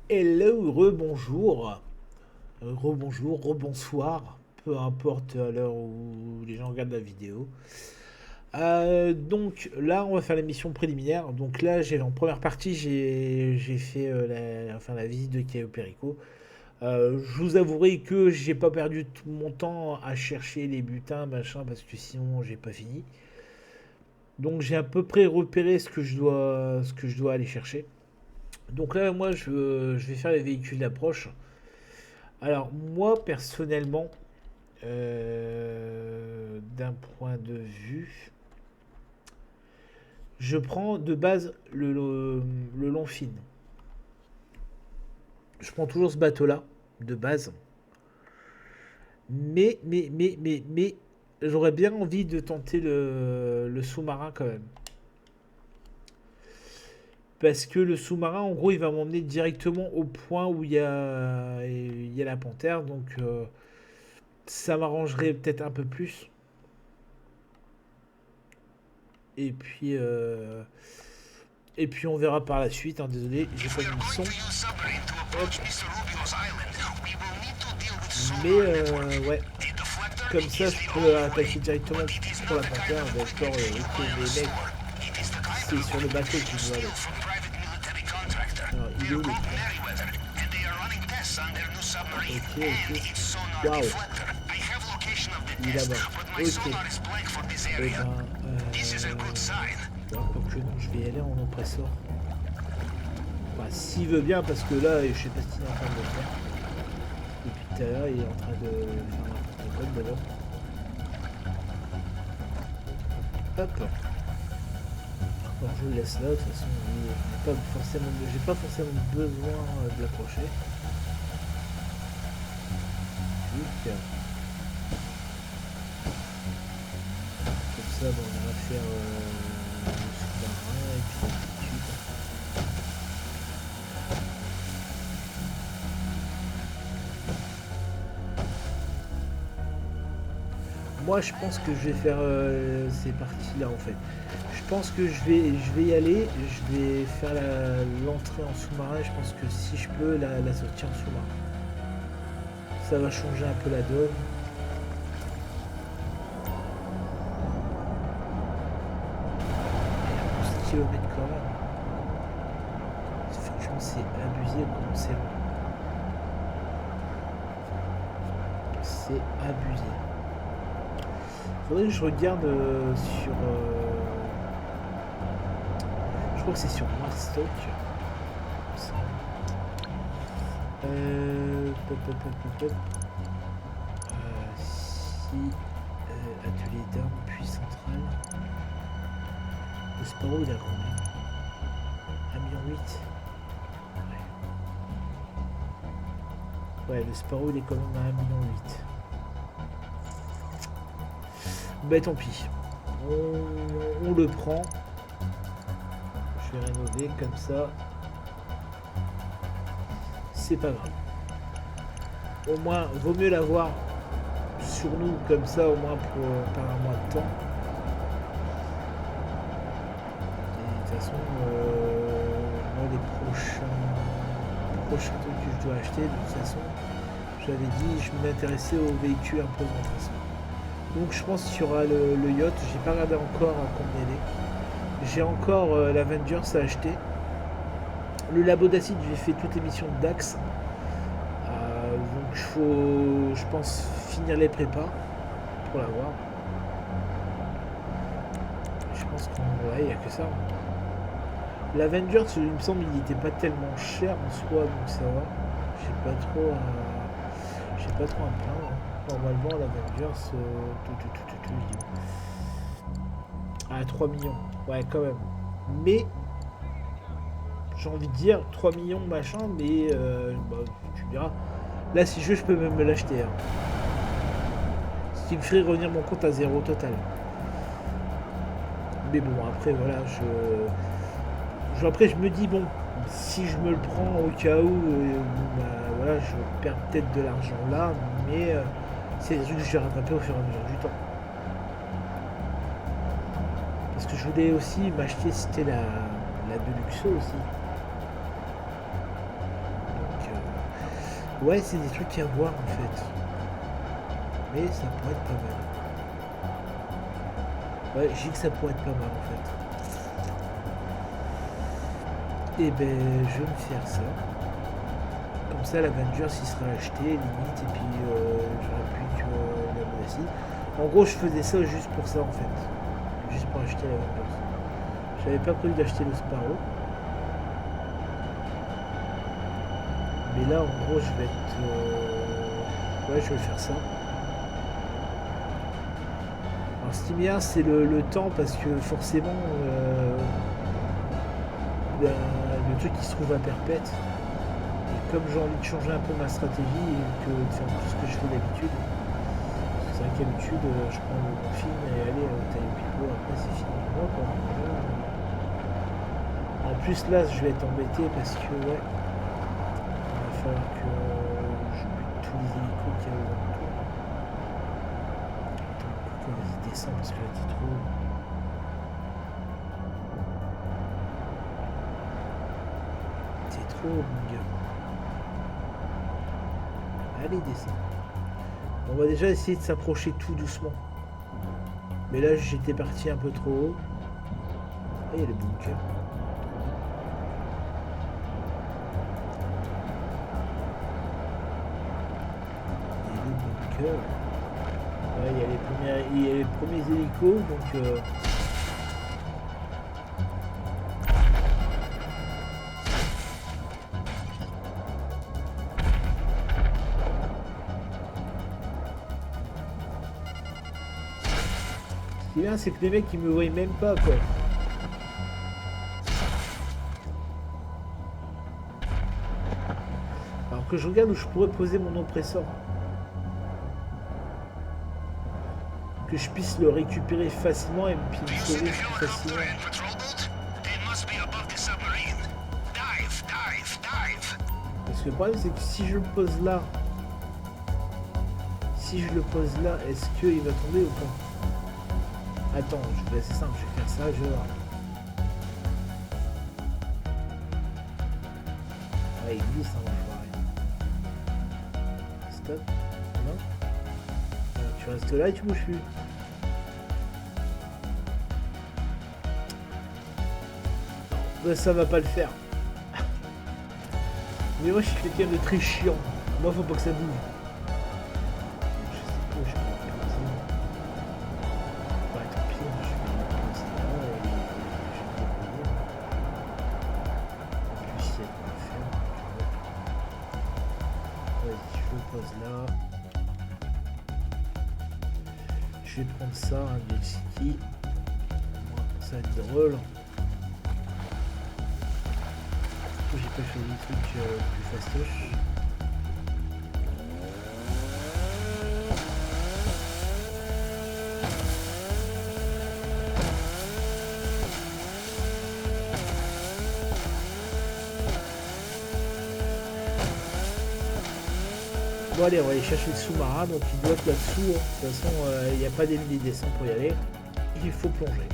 Hello, rebonjour, rebonjour, rebonsoir, peu importe à l'heure où les gens regardent la vidéo. Donc là, on va faire la mission préliminaire. Donc là, j'ai en première partie, j'ai fait la visite de Cayo Perico. Je vous avouerai que j'ai pas perdu tout mon temps à chercher les butins, machin, parce que sinon j'ai pas fini. Donc j'ai à peu près repéré ce que je dois aller chercher. Donc là, moi, je vais faire les véhicules d'approche. Alors moi personnellement, d'un point de vue, je prends de base le long fin. Je prends toujours ce bateau-là, de base. Mais, j'aurais bien envie de tenter le sous-marin quand même. Parce que le sous-marin, en gros, il va m'emmener directement au point où il y a la panthère. Donc, ça m'arrangerait peut-être un peu plus. Et puis, euh, et puis on verra par la suite. Hein, désolé, j'ai pas mis le son. Hop. Mais ouais, comme ça je peux attaquer directement pour la panthère. D'accord, ok, les mecs, c'est sur le bateau qui doit aller. Alors, il est où le plan? Ok, ok. Waouh, il est là-bas. Ok. Et ben, ouais, quoique non, je vais y aller en oppresseur. Enfin, s'il veut bien, parce que là, je sais pas ce qu'il est en train de faire. Depuis tout à l'heure, il est en train de faire n'importe quoi d'abord. Hop. Bon, je le laisse là, de toute façon, j'ai pas forcément besoin de l'approcher. Clic. Comme ça, bon, on va faire le sous-marin et puis ainsi de suite. Moi, je pense que je vais faire ces parties-là en fait. Je pense que je vais y aller, je vais faire l'entrée en sous-marin. Je pense que si je peux, la sortie en sous-marin. Ça va changer un peu la donne. 11 km quand même. Franchement, c'est abusé comment c'est long. C'est abusé. Faudrait que je regarde sur. Je crois que c'est sur Marstock. Si. Atelier d'armes, puis centrale. Le Sparrow, il a combien? 1,8 million. Ouais, le Sparrow, il est quand même à 1,8 million. Bah tant pis. On le prend. Je vais rénover comme ça. C'est pas grave. Au moins, vaut mieux l'avoir sur nous comme ça, au moins pour par un mois de temps. Et de toute façon, moi, les prochains trucs que je dois acheter, de toute façon, j'avais dit, je m'intéressais aux véhicules un peu de remplacement. Donc je pense qu'il y aura le yacht. J'ai pas regardé encore à combien il est. J'ai encore l'Avengers à acheter. Le labo d'acide, j'ai fait toutes les missions de Dax. Donc il faut, je pense, finir les prépas pour l'avoir. Je pense qu'il n'y a que ça. L'Avengers, il me semble, il n'était pas tellement cher en soi, donc ça va. J'ai pas trop à me plaindre. Normalement, l'Avengers, ah, 3 millions. Ouais, quand même. Mais, j'ai envie de dire 3 millions machin, mais bah, tu me diras. Là, si je veux, je peux même me l'acheter. Hein. Ce qui me ferait revenir mon compte à zéro total. Mais bon, après, voilà, après, je me dis, bon, si je me le prends au cas où, bah, voilà, je perds peut-être de l'argent là, mais c'est des trucs que je vais rattraper au fur et à mesure du temps. Parce que je voulais aussi m'acheter, c'était la Deluxo aussi. Ouais, c'est des trucs à voir en fait. Mais ça pourrait être pas mal. Ouais, j'ai dit que ça pourrait être pas mal en fait. Et ben, je vais me faire ça. Comme ça, l'Avengers il sera acheté, limite, et puis j'aurai plus que la Modestie. En gros, je faisais ça juste pour ça en fait. Juste pour acheter l'Avengers. J'avais pas prévu d'acheter le Sparrow. Mais là, en gros, je vais être... ouais, je vais faire ça. Alors, ce qui est bien, c'est le temps, parce que forcément, le truc il se trouve à perpète. Et comme j'ai envie de changer un peu ma stratégie et que de faire tout ce que je fais d'habitude, c'est vrai qu'habitude, je prends mon film et allez, taille au pipeau, après c'est fini. Moi, quoi. En plus, là, je vais être embêté parce que, ouais, il va falloir que je bute tous les hélicos qu'il y a aux alentours. Attends, vas-y, descends parce que là, t'es trop. T'es trop, mon gars. Allez, descends. On va déjà essayer de s'approcher tout doucement. Mais là, j'étais parti un peu trop haut. Ah, il y a le bunker. Ouais, il y a les premiers hélicos, donc ce qui est bien, c'est que les mecs ils me voient même pas, quoi. Alors que je regarde où je pourrais poser mon oppresseur. Que je puisse le récupérer facilement et puis me sauver plus facilement. Parce que le problème c'est que si je le pose là, est-ce qu'il va tomber ou pas? Attends, c'est simple, je vais faire ça, je vais voir. Ouais, il glisse, hein, l'enfoiré. Stop. Non. Tu restes là et tu bouges plus. Ben, ça va pas le faire. Mais moi je suis quelqu'un de très chiant. Moi faut pas que ça bouge. Je sais pas où je peux le poser. Ouais, tant pis, je vais le poser là et je vais le débrouiller. En plus il y a de quoi faire. Vas-y, je le pose là. Je vais prendre ça, un Velcity. Ça va être drôle. J'ai pas fait des trucs plus fastoches. Bon allez, on va aller chercher le sous-marin, donc il doit être là-dessous. Hein. De toute façon, il n'y a pas d'ennemi descend pour y aller. Il faut plonger.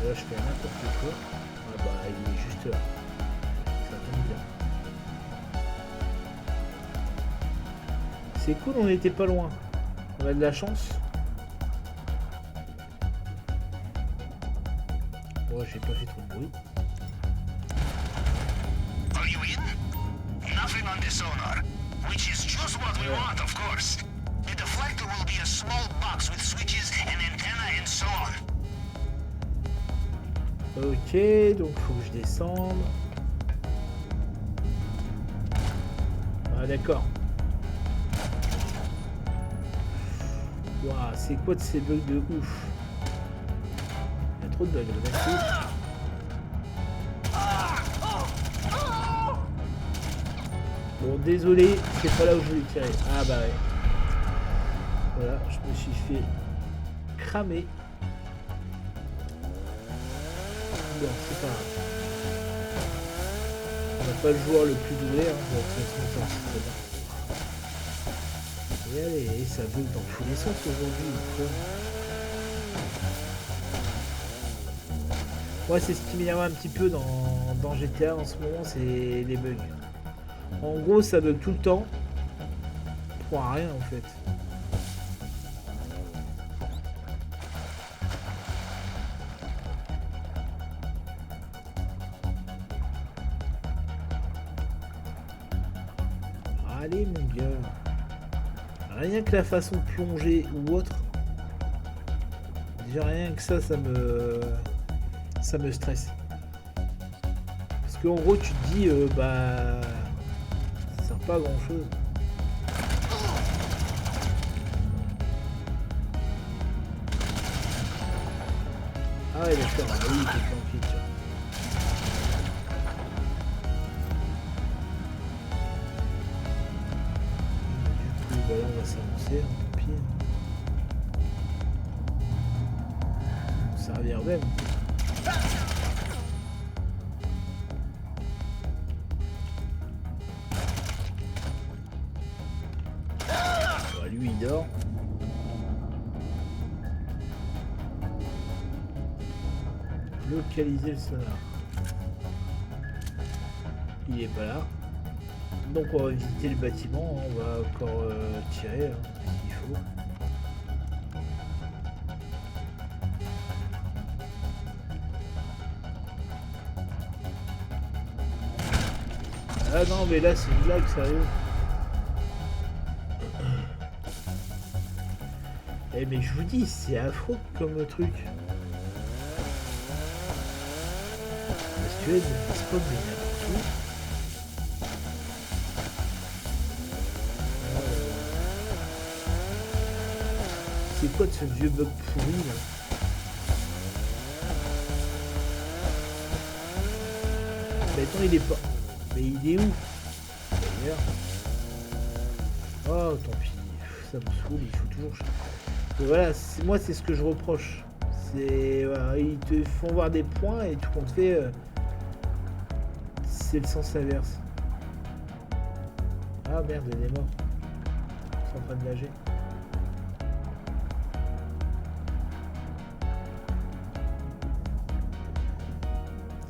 Là, je fais n'importe quoi. Ah bah, il est juste là. Ça tombe bien. C'est cool, on n'était pas loin. On a de la chance. Bon, j'ai pas fait trop de bruit. Are you in? Nothing on the sonar, which is just what we want, of course. The deflector will be a small box with switches and antenna and so on. Ok, donc faut que je descende. Ah d'accord. Waouh, c'est quoi de ces bugs de ouf? Il y a trop de bugs, merci. Bon, désolé, c'est pas là où je voulais tirer. Ah bah ouais. Voilà, je me suis fait cramer. Bon, c'est pas grave. On n'a pas le joueur le plus doué, hein. Bon, de toute façon, ça, c'est très bien. Et allez, ça bug dans tous les sens aujourd'hui. Moi, c'est ce qui m'énerve un petit peu dans GTA en ce moment, c'est les bugs. En gros, ça bug tout le temps. Pour rien en fait. Allez mon gars. Rien que la façon de plonger ou autre. Déjà rien que ça me stresse. Parce qu'en gros tu te dis bah ça sert pas à grand chose. Ah ouais d'accord, ah oui t'es tranquille tiens. Du coup bah là on va s'avancer, hein, tant pis. Ça revient au même. Bah, lui il dort. Localiser le sonar. Il est pas là. Donc on va visiter le bâtiment, on va encore tirer hein, s'il faut. Ah non mais là c'est une blague sérieux. Eh mais je vous dis c'est affreux comme truc. Parce que ne fasse pas mais n'importe où. C'est quoi de ce vieux bug pourri là? Maintenant il est pas. Mais il est où? D'ailleurs. Oh tant pis, ça me saoule, il faut toujours. Et voilà, moi c'est ce que je reproche. C'est. Voilà, ils te font voir des points et tout compte fait. C'est le sens inverse. Ah merde, il est mort. Ils sont en train de nager.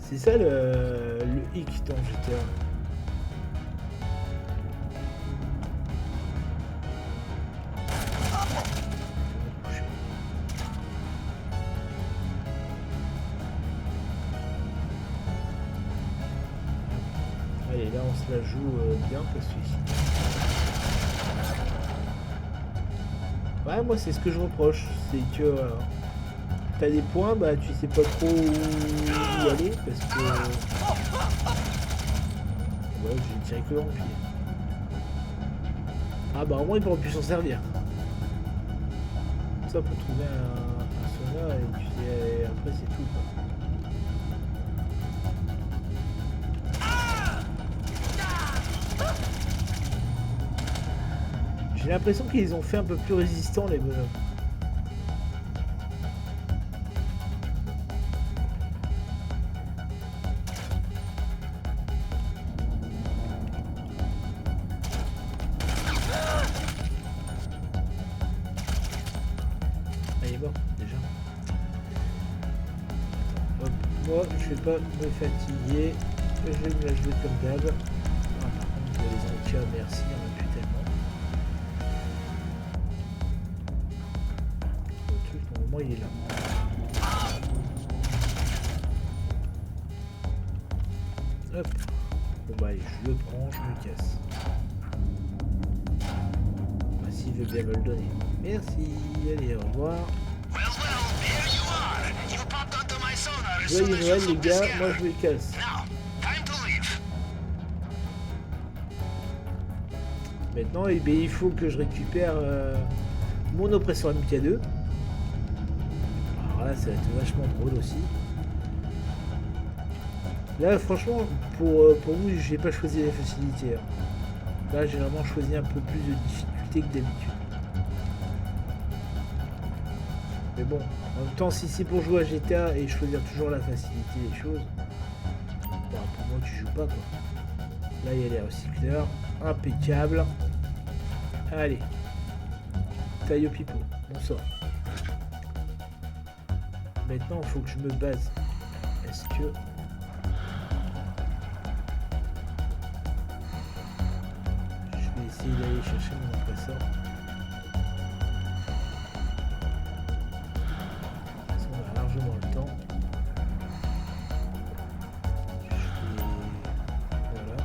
C'est ça le hic dans GTA. Allez, là on se la joue bien parce que ici. Ouais, moi c'est ce que je reproche, c'est que t'as des points, bah tu sais pas trop où aller parce que. Ouais, j'ai tiré que dans le pied. Ah bah au moins ils pourront plus s'en servir. Ça pour trouver un sonar et tu sais après c'est tout quoi. J'ai l'impression qu'ils ont fait un peu plus résistants les bonhommes. Ah, il est mort déjà. Hop, moi je vais pas me fatiguer. Je vais me la jouer comme d'hab. Ah, par contre les entiers, merci, on a plus tellement. Le truc normalement il est là. Hop. Bon bah allez, je le prends, je me casse. Bah, s'il veut bien me le donner. Merci, allez, au revoir. Well, here you are. You popped onto my sonar as Joyeux soon as Noël you les flew the gars, moi scanner. je me casse. Now, time to leave. Maintenant, eh bien, il faut que je récupère mon oppresseur MK2. Alors là, ça va être vachement drôle aussi. Là, franchement, pour vous, j'ai pas choisi la facilité. Hein. Là, j'ai vraiment choisi un peu plus de difficulté que d'habitude. Mais bon, en même temps, si c'est pour jouer à GTA et choisir toujours la facilité des choses, bah, pour moi, tu joues pas quoi. Là, il y a les recycleurs. Impeccable. Allez. Taille au pipeau. On sort. Maintenant, il faut que je me base. Est-ce que... Je vais essayer d'aller chercher mon impresseur. On a largement le temps. Voilà.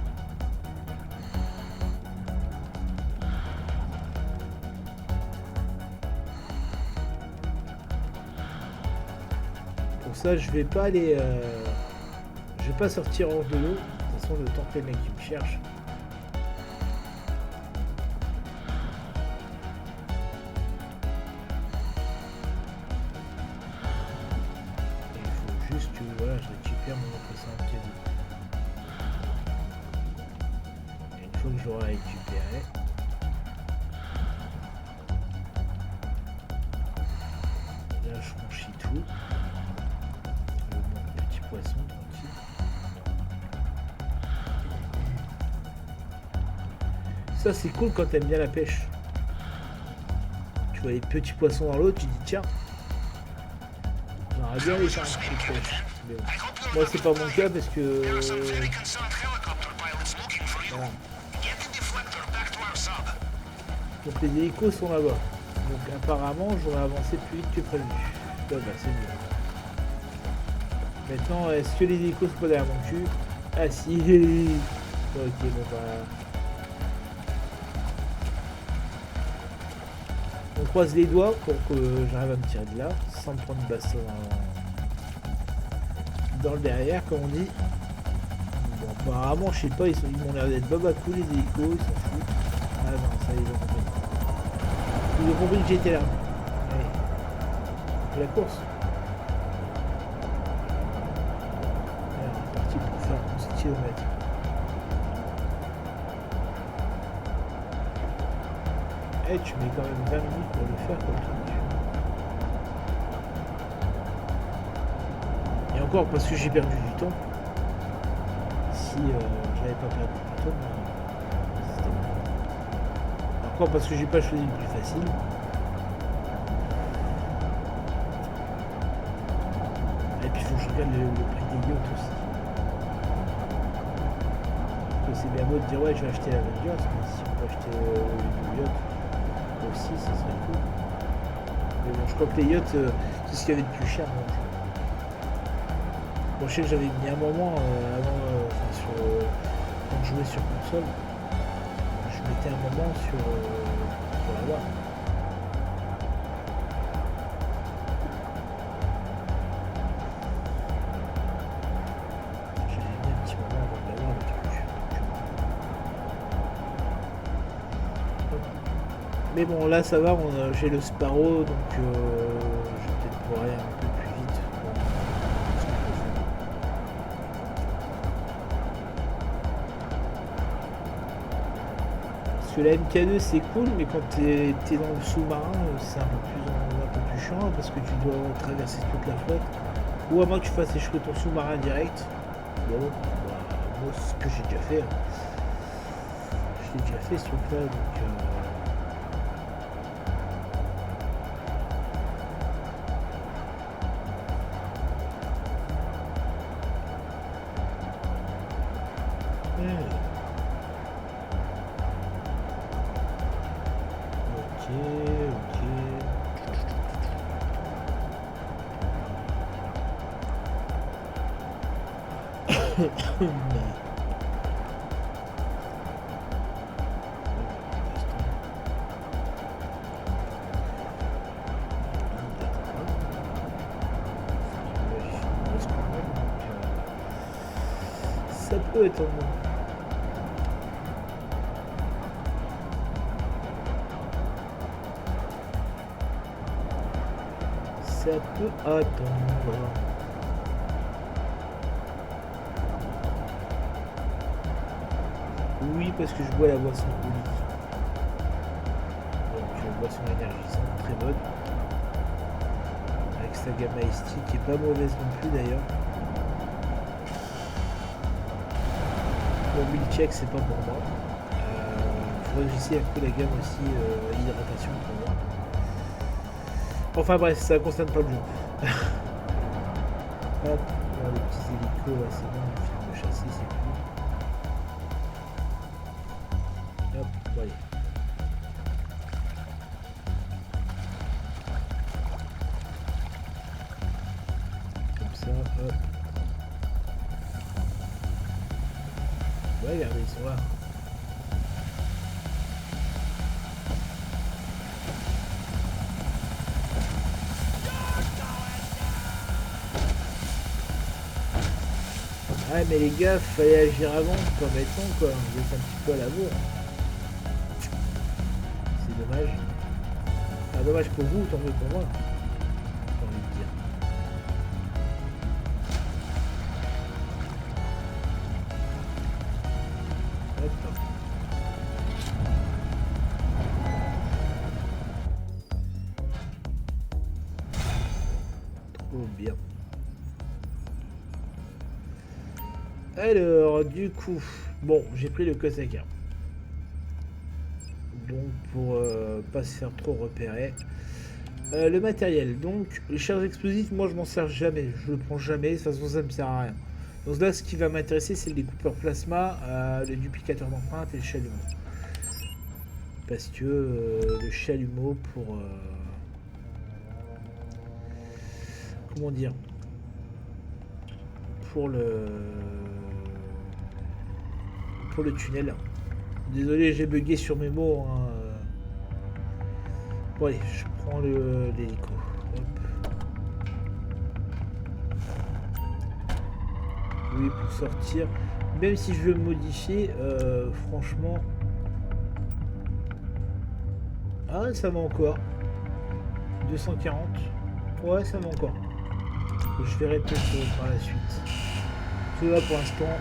Pour ça, je vais pas aller... Je vais pas sortir hors de l'eau. De toute façon, le temps que les mecs qui me cherchent. Voilà, je récupère mon impresseur en cadeau. Et une fois que je l'aurai récupéré, là je franchis tout. Le petit poisson tranquille. Ça c'est cool quand t'aimes bien la pêche. Tu vois les petits poissons dans l'eau, tu dis tiens. J'aimerais bien les faire un petit peu de pêche. Bon. Moi c'est pas mon cas parce que voilà. Donc les hélicos sont là-bas. Donc apparemment j'aurais avancé plus vite que prévu. Bah, c'est bien. Maintenant est-ce que les hélicos sont pas derrière mon cul? Ah si. Ok bon bah. On croise les doigts pour que j'arrive à me tirer de là sans me prendre une baston dans le derrière comme on dit. Bon apparemment je sais pas, ils m'ont l'air d'être babacou les hélicos, ils s'en foutent. Ah non ça ils ont compris. Ils ont compris que j'étais là. Allez. La course. Alors, on est parti pour faire 11 km. Eh tu mets quand même 20 minutes pour le faire comme truc. Et encore parce que j'ai perdu du temps. Si j'avais pas perdu du temps, c'était bon. Encore parce que j'ai pas choisi le plus facile. Et puis il faut que je regarde le prix des yachts aussi. Parce que c'est bien beau de dire ouais je vais acheter la Avengers, mais si on peut acheter le yacht aussi ça serait cool. Mais bon je crois que les yachts c'est ce qu'il y avait de plus cher. Donc. Bon, je sais que j'avais mis un moment avant, quand je jouais sur console, je mettais un moment pour l'avoir. J'avais mis un petit moment avant de l'avoir le truc. Mais bon, là ça va, j'ai le Sparrow, donc je vais peut-être pouvoir aller un peu plus vite. Parce que la MK2 c'est cool, mais quand t'es dans le sous-marin, c'est un peu plus chiant parce que tu dois traverser toute la flotte. Ou à moins que tu fasses échouer ton sous-marin direct. Bon, bah, moi c'est ce que j'ai déjà fait. Je l'ai déjà fait ce truc-là, donc. Ça peut être bon. Ça peut attendre. Oui, parce que je bois la boisson Oli. Donc, boisson énergisante, très bonne. Avec sa gamme Ice Tea, qui est pas mauvaise non plus d'ailleurs. Bon, Milkshake, c'est pas pour moi. Faudrait que j'essaie un peu la gamme aussi, hydratation pour moi. Enfin bref, ça ne concerne pas le jeu. Hop, Bon, les petits hélicos, là, c'est bon, on finit de chasser, c'est cool. Hop, bon, allez. Comme ça, hop. Ouais, regardez, ils sont là. Ouais, mais les gars, fallait agir avant, pas maintenant, quoi. Vous êtes un petit peu à la bourre. C'est dommage. Enfin, dommage pour vous, tant mieux pour moi. J'ai envie de dire. Hop. Trop bien. Alors, du coup, bon, j'ai pris le Kosaka. Donc, pour pas se faire trop repérer. Le matériel, donc, les charges explosives, moi je m'en sers jamais. Je le prends jamais, de toute façon ça me sert à rien. Donc là, ce qui va m'intéresser, c'est le découpeur plasma, le duplicateur d'empreinte et le chalumeau. Parce que le chalumeau pour... comment dire, pour le tunnel. Désolé, j'ai bugué sur mes mots. Hein. Bon allez, je prends l'hélico. Oui, pour sortir. Même si je veux le modifier, franchement... Ah, ça va encore. 240. Ouais, ça va encore. Je verrai peut-être par la suite. Tout là pour l'instant,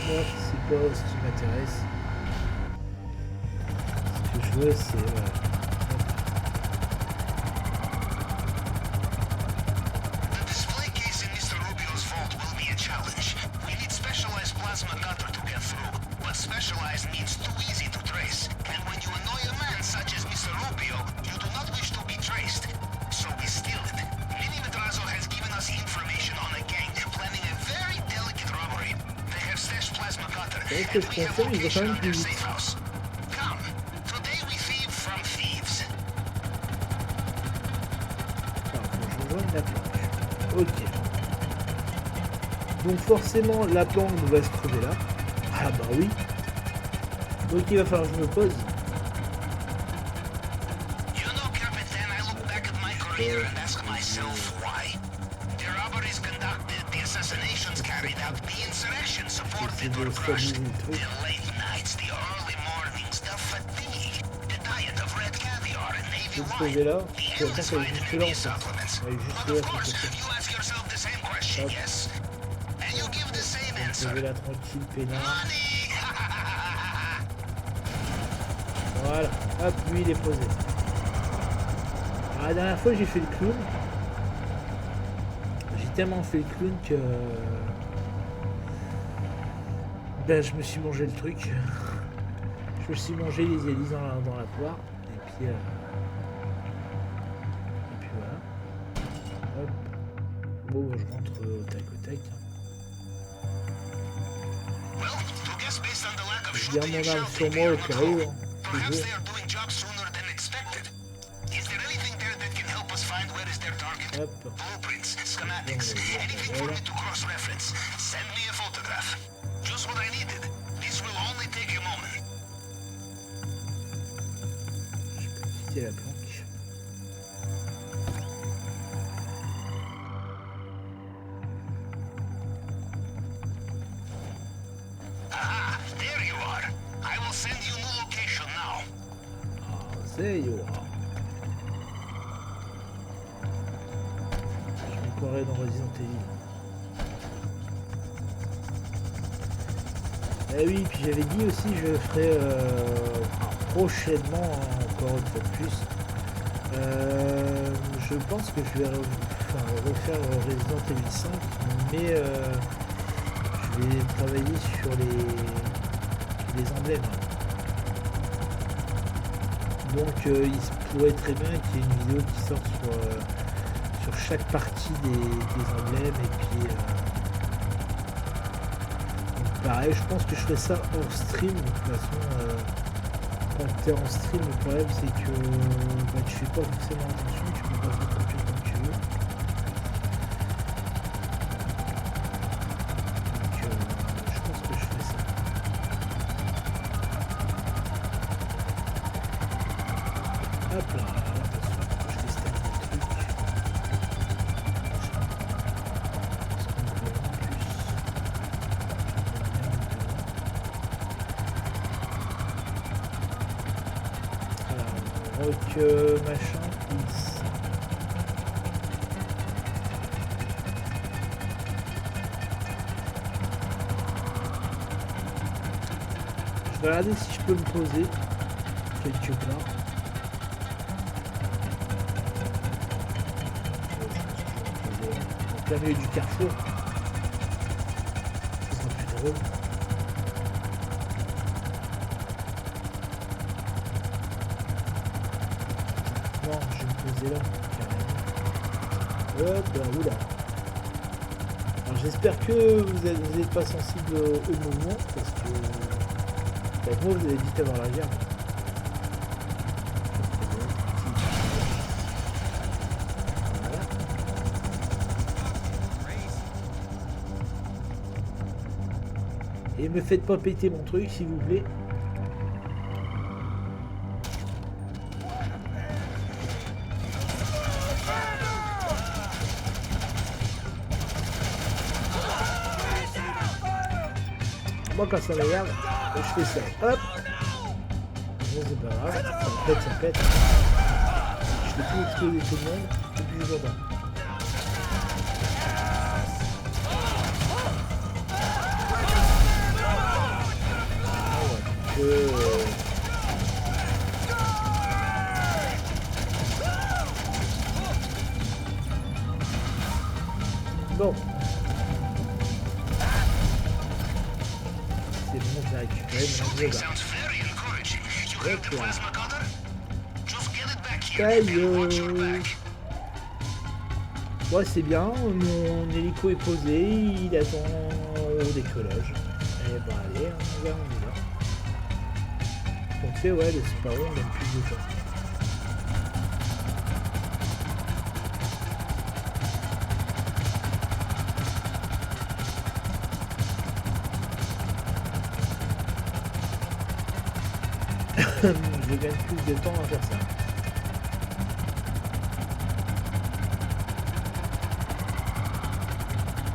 moi c'est pas ce qui m'intéresse. Ce que je veux c'est... que je consomme, il va quand même plus vite. Je rejoins la planche. Ok. Donc forcément la planche va se trouver là. Ah bah oui. Donc il va falloir que je me pose. C'est de stabiliser le truc. Je vais me poser là. Je vais passer juste là en fait. Ouais, juste là, c'est possible. Hop. Je vais me poser là tranquille, peinard. Voilà. Hop, lui il est posé. Alors, la dernière fois j'ai fait le clown. J'ai tellement fait le clown que... Ben, je me suis mangé le truc. Je me suis mangé les hélices dans la poire. Et puis voilà. Hop. Bon, je rentre au tac au tac. Je garde mon arme sur moi au cas où. Toujours. Hop. Voilà. La planque. Ah, there you are. I will send you new location now. Ah, there you are. Je me croirais dans Resident Evil. Eh oui, puis j'avais dit aussi je ferai prochainement, encore une fois de plus, je pense que je vais refaire Resident Evil 5, mais je vais travailler sur les emblèmes. Donc il se pourrait très bien qu'il y ait une vidéo qui sorte sur chaque partie des emblèmes et puis Pareil, je pense que je ferai ça en stream. De toute façon, quand tu es en stream, le problème c'est que bah, tu fais pas forcément attention, tu peux pas faire conduire comme tu veux. Donc, je pense que je ferai ça. Hop là, attention, je teste un peu le truc. Rock machin X. Je vais regarder si je peux me poser quelque part. Je pense que je vais me poser en plein milieu du carrefour. Ce sera plus drôle. Non, je vais me poser là, carrément. Hop, là, oula. Alors j'espère que vous êtes pas sensible au mouvement, parce que avec moi vous avez dit avoir la garde. Voilà. Et me faites pas péter mon truc s'il vous plaît. Moi quand ça m'énerve, je fais ça. Hop. Bon c'est pas grave, ça pète, ça pète. Je fais tout exploser tout le monde, et puis je m'entends. Bon. C'est bon, j'ai récupéré mon Shooting gars. sounds very encouraging. You have the Hop là. plasma cutter? Just get it back here and watch your back. Ouais, c'est bien, mon hélico est posé, il attend au décollage. Et bah allez, on y va. Donc c'est ouais, le Sparrow, on aime plus de temps. Je gagne plus de temps à faire ça.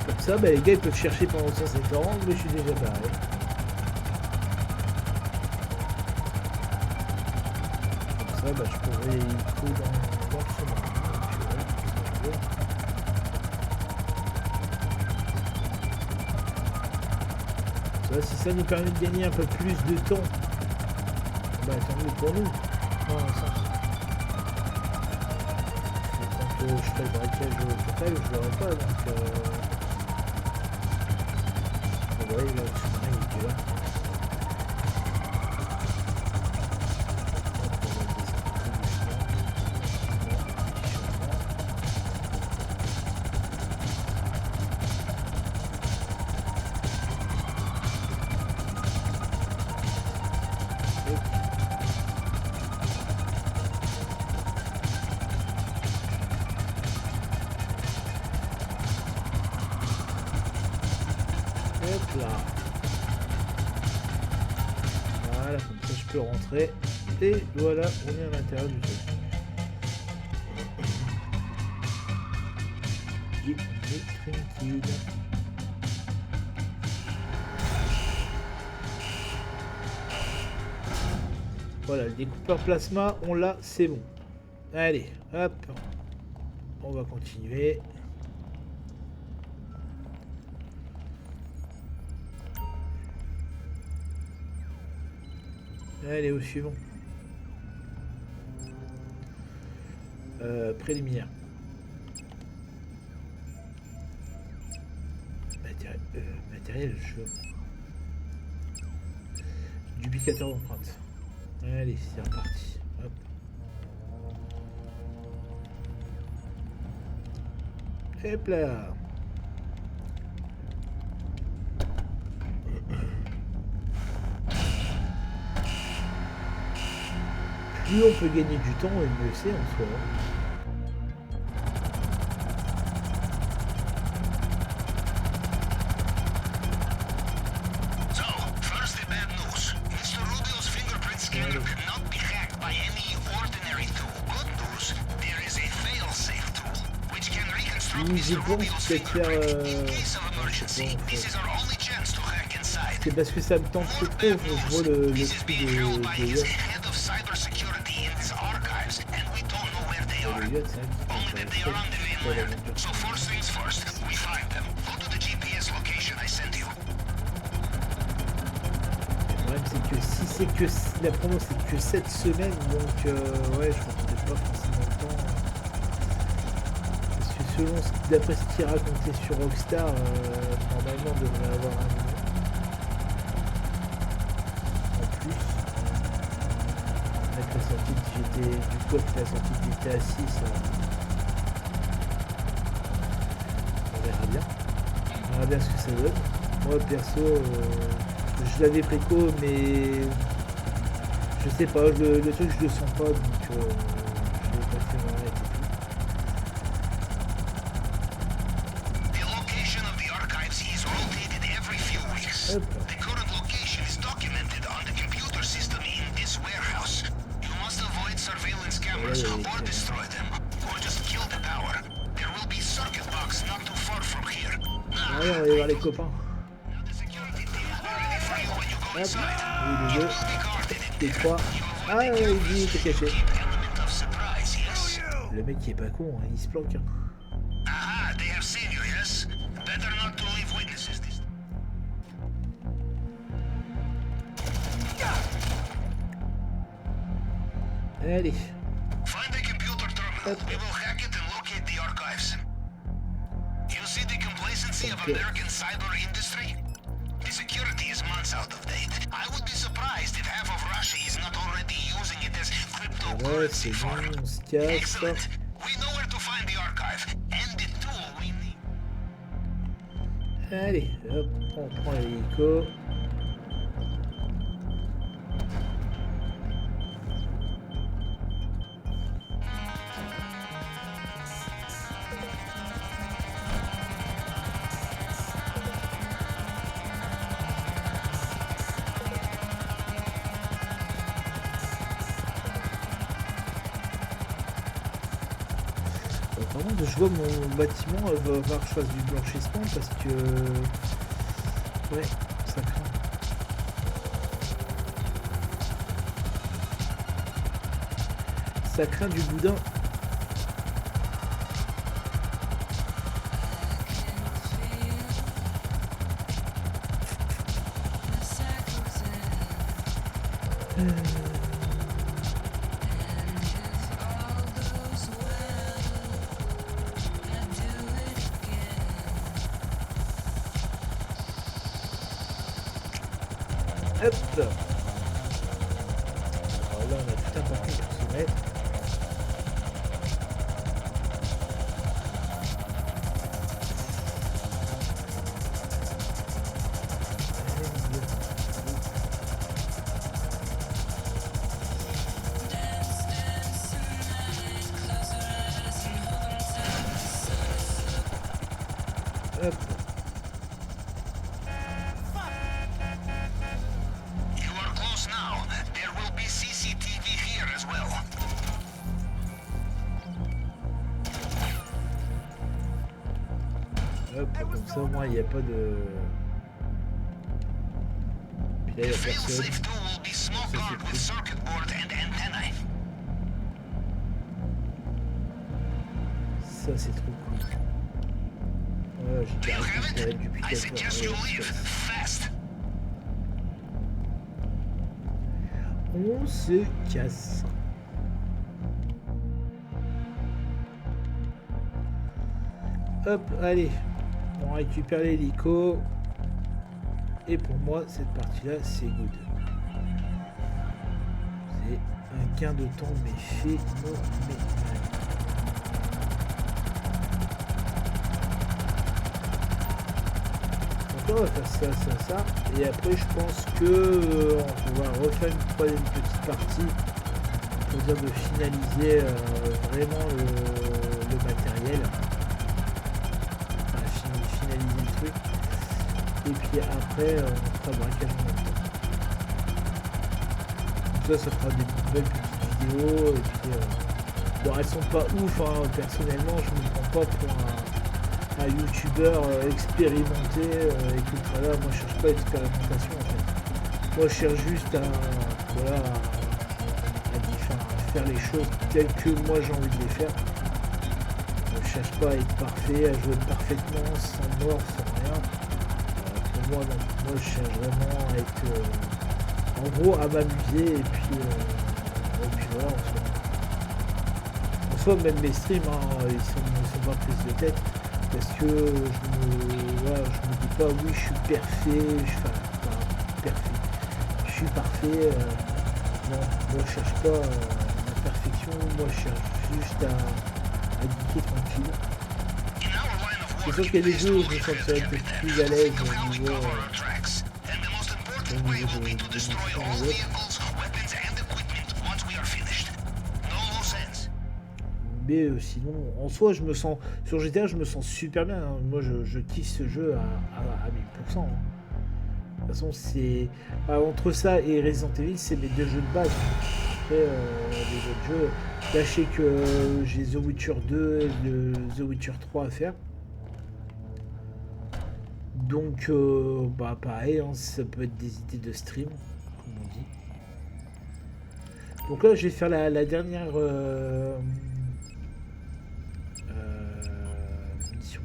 Comme ça, bah, les gars ils peuvent chercher pendant 107 ans, mais je suis déjà barré. Comme ça, bah, je pourrais y couler dans le chemin. Ça, si ça nous permet de gagner un peu plus de temps, bah tant mieux pour nous. Dans un sens. Mais quand je ferai le braquage total, je l'aurai pas, donc vous voyez là, le sous-marin il était là. Hop là. Voilà, comme ça je peux rentrer. Et voilà, on est à l'intérieur du truc. Et tranquille. Voilà, le découpeur plasma, on l'a, c'est bon. Allez, hop. On va continuer. Allez, au suivant. Préliminaire. Matériel, je... Duplicateur d'empreinte. Allez, c'est reparti. Hop. Hop là. Plus on peut gagner du temps, et mieux c'est en soi. Je pense peut-être faire... C'est parce que ça me tente trop, je vois le truc de Yacht. Le Yacht, le problème c'est que si c'est que la promo c'est que 7 semaines, donc ouais, je pense peut-être pas forcément le temps. Parce que selon d'après ce qui est raconté sur Rockstar, normalement on devrait avoir un million. En plus, avec la sortie de GT, du coup avec la sortie de GTA 6, on verra bien. On verra bien ce que ça donne. Moi perso, je l'avais préco, mais je sais pas, le truc je le sens pas, donc je vais pas faire un arrêt et tout. Hop. Allez, on va aller voir les copains. Hop, oui, les deux, les trois. Ah, il dit, il était caché. Le mec qui est pas con, hein, il se planque. Hein. Allez. Hop. Okay. Ouais, c'est bon, on se casse. Allez, hop, on prend l'hélico. Je vois mon bâtiment va falloir que je fasse du blanchissement parce que ouais, ça craint. Ça craint du boudin. Hop. Alors là on a tout un parcours pour se mettre. Hop. Hop, comme ça au moins il n'y a pas de... Puis là il n'y a personne. Ça c'est trop cool. Ouais, j'ai déjà récupéré le duplicateur. On se casse. Hop, allez. On récupère l'hélico. Et pour moi, cette partie-là, c'est good. C'est un gain de temps, mais phénoménal. Donc on va faire ça. Et après, je pense que on va refaire une troisième petite partie pour dire de finaliser vraiment le matériel. Enfin, finaliser le truc. Et puis après, on fera le braquage en même temps. Donc ça fera des belles petites vidéos. Et puis, bon, elles sont pas ouf, hein. Personnellement, je me prends pas pour un youtubeur expérimenté et tout. Voilà, moi je cherche pas l'expérimentation en fait. Moi je cherche juste à, voilà, à faire les choses telles que moi j'ai envie de les faire. Je cherche pas à être parfait, à jouer parfaitement, sans mort, sans rien. Pour moi non. Moi je cherche vraiment à être en gros à m'amuser et puis voilà, en soi même mes streams hein, ils sont pas prises de tête. Parce que je me dis pas oui je suis parfait, je suis parfait, non, moi je cherche pas la perfection, moi je cherche juste à geeker tranquille. C'est sûr qu'il y a des jeux où je me sentirais peut-être plus à l'aise au niveau de discussion et autres. Mais sinon, en soi, je me sens sur GTA, je me sens super bien. Hein. Moi, je kiffe ce jeu à 1000%. Hein. De toute façon, c'est entre ça et Resident Evil, c'est mes deux jeux de base. Après, les autres jeux, là, je sais que j'ai The Witcher 2 et The Witcher 3 à faire. Donc, pareil, hein, ça peut être des idées de stream, comme on dit. Donc là, je vais faire la dernière.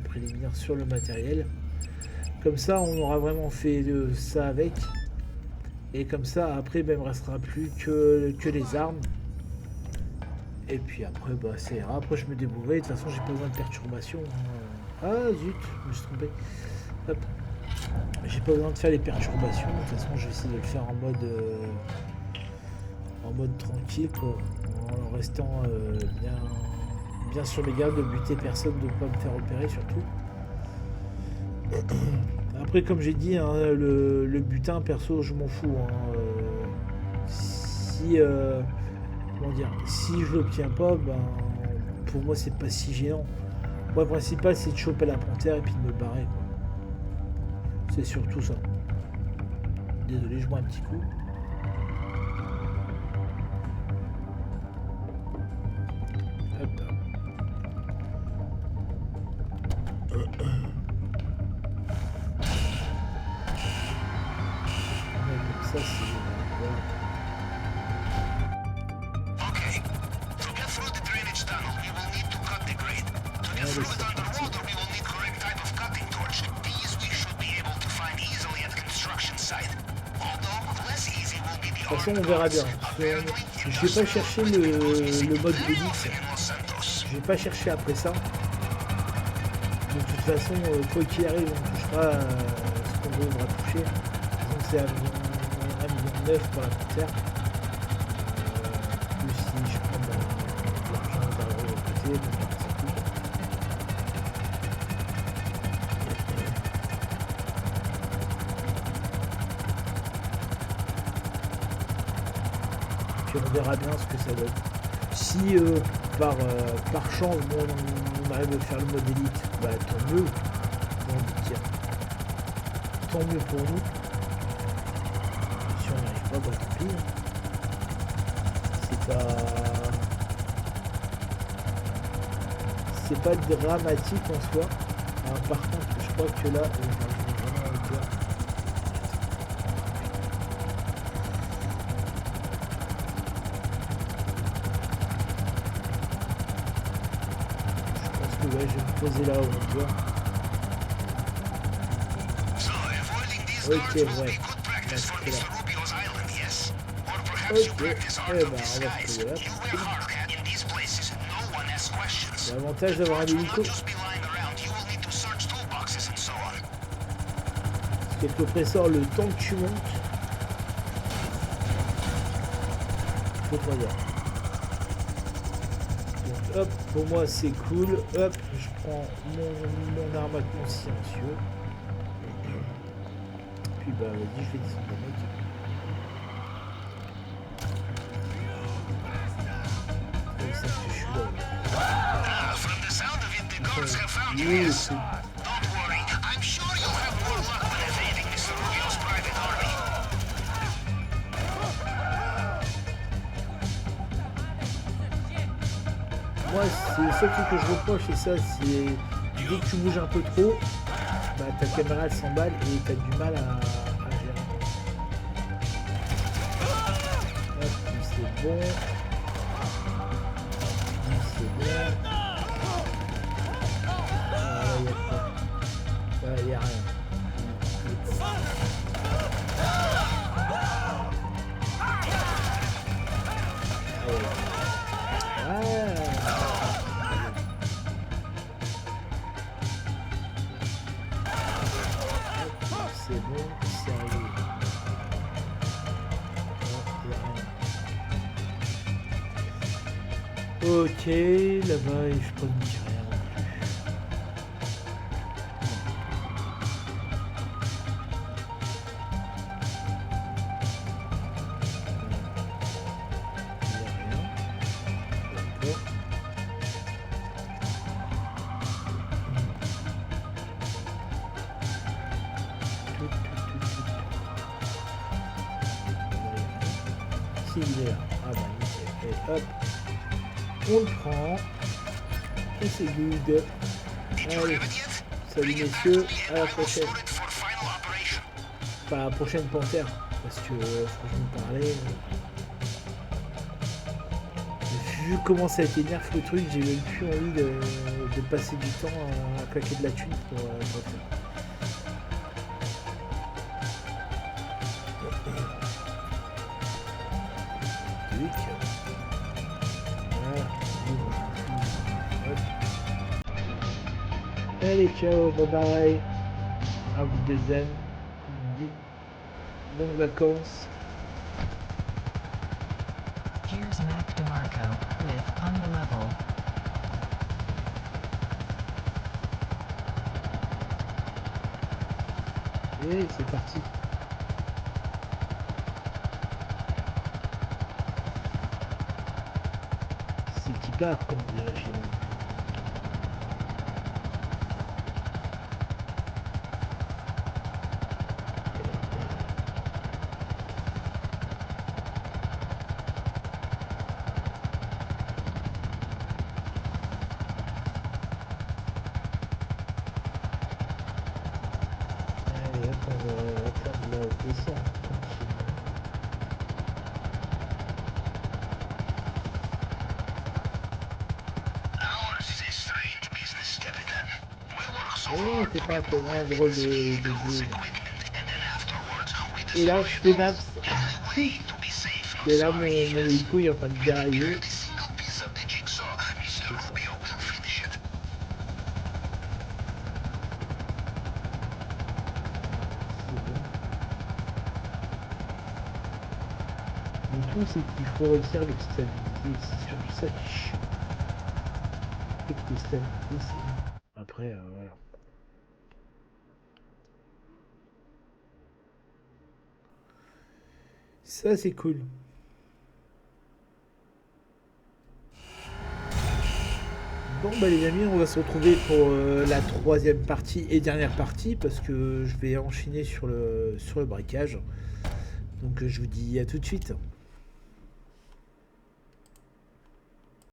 Préliminaire sur le matériel, comme ça on aura vraiment fait ça avec, et comme ça après il me restera plus que les armes, et puis après ça ira. Après je me débrouillerai, de toute façon j'ai pas besoin de perturbation. Ah zut, je me suis trompé. Hop. J'ai pas besoin de faire les perturbations, de toute façon je vais essayer de le faire en mode tranquille quoi, en restant bien sur les gardes, de buter personne, de pas me faire opérer surtout. Après comme j'ai dit, hein, le butin perso je m'en fous. Hein, si je l'obtiens pas, pour moi c'est pas si gênant. Moi le principal c'est de choper la panthère et puis de me barrer quoi. C'est surtout ça. Désolé, je bois un petit coup. Ça c'est voilà. Okay. To get through the drainage tunnel, we will need to cut the grade. To get through it underwater, we will need correct type of cutting torch. These we should be able to find easily at construction site. Although less easy will be the De toute façon, on verra bien. Je vais pas chercher le mode élite. Je vais pas chercher après ça. De toute façon, quoi qu'il arrive, on touchera ce qu'on devra toucher. Donc c'est à 1,9 $ pour la panthère. Plus si je prends de l'argent d'argent de côté, donc ça coûte. Puis on verra bien ce que ça donne. Si par chance on arrive à faire le mode élite, tant mieux. J'ai envie de dire. Tant mieux pour nous. Si on n'y arrive pas, tant pis. C'est pas dramatique en soi. Par contre, je crois que là, je vais vraiment le dire. Je vais me poser là où on doit. Ok, ouais. Ok, on va se poser là. L'avantage d'avoir un hélico. Quelque presseur, le temps que tu montes, faut pas dire. Hop, pour moi c'est cool. Hop, je prends mon armement silencieux. Puis vas-y, je vais descendre le mec. Ils savent que je suis là. From the sound of it, the guards have found you. Oui, Yes. c'est- Don't worry. I'm sure you'll have more luck when evading Mr. Rubio's private army. Moi, c'est le seul truc que je reproche, c'est ça, c'est dès que tu bouges un peu trop, bah, ta caméra elle s'emballe et t'as du mal à gérer. Hop, c'est bon. C'est bon. Ah, y a rien. C'est bon, c'est arrivé. Ok, là-bas, et je peux me dire rien non plus. Il n'y a rien. D'accord. Si, il est là. Ah bah, nickel. Et hop. On le prend. Et c'est good. Allez. Salut messieurs. À la prochaine. Pas à la prochaine panthère. Parce que franchement parler. Vu comment ça a été nerf le truc, j'ai même plus envie de passer du temps à claquer de la thune pour le faire. Voilà. Allez, ciao, bye bye. À vous deuxième. Bonnes vacances. Here's Mac DeMarco with On the Level. Et c'est parti. C'est qui part, comme on dirait chez nous. Allez, hop, on va atteindre la vaisseau. Ours is a strange business, Captain. We work so Oh, hard c'est to pas un get peu all un the drôle vehicles, de jeu. equipment, and then afterwards we Et là, destroy je it fais all. naps. The only way to be safe and Et là, sorry mon is hélico il est en train de dérailler. every single piece of the jigsaw. Mr. Rubio will finish it. Le tout, c'est qu'il faut réussir le stabiliser. C'est surtout ça qui est chiant. Et que le stabiliser, c'est... Après, voilà. Ça, c'est cool. Bon, bah les amis, on va se retrouver pour la troisième partie et dernière partie, parce que je vais enchaîner sur le braquage. Donc, je vous dis à tout de suite.